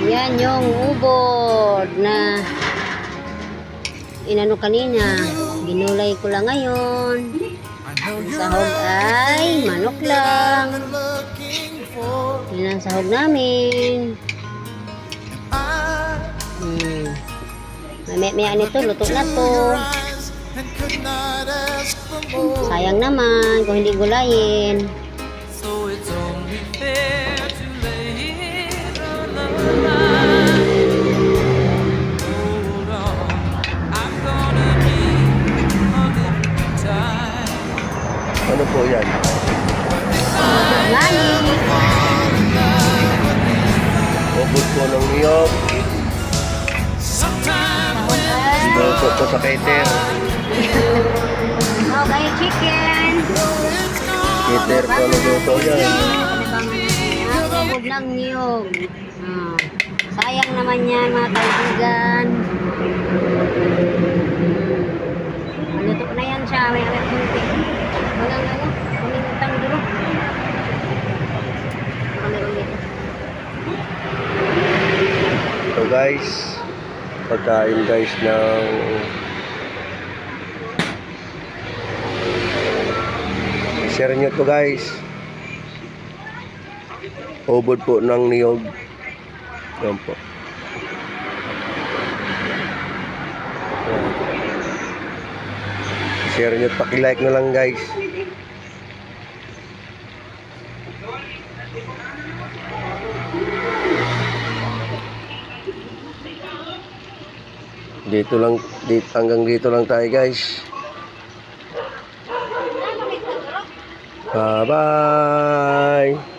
Yan yung ubod na inano kanina. Ginulay ko lang ngayon. Ang sahog ay manok lang. Yan ang sahog namin. May nito, luto na to. Sayang naman kung hindi gulayin. Ano po yan? Lali. Ubod po ng niyog. Luto po sa cater. Okay, chicken. Cater po ng luto yan. Ubod ng niyog. Sayang naman yan mga kaibigan. Maluto na yan siya. May alat kunti. Walang ano, kumintang duro. So guys, pagkain guys ng share nyo to guys. Ubod po ng niyog. Yan po. Share nyo, paki-like na lang guys. Hanggang dito lang tayo guys. Bye bye.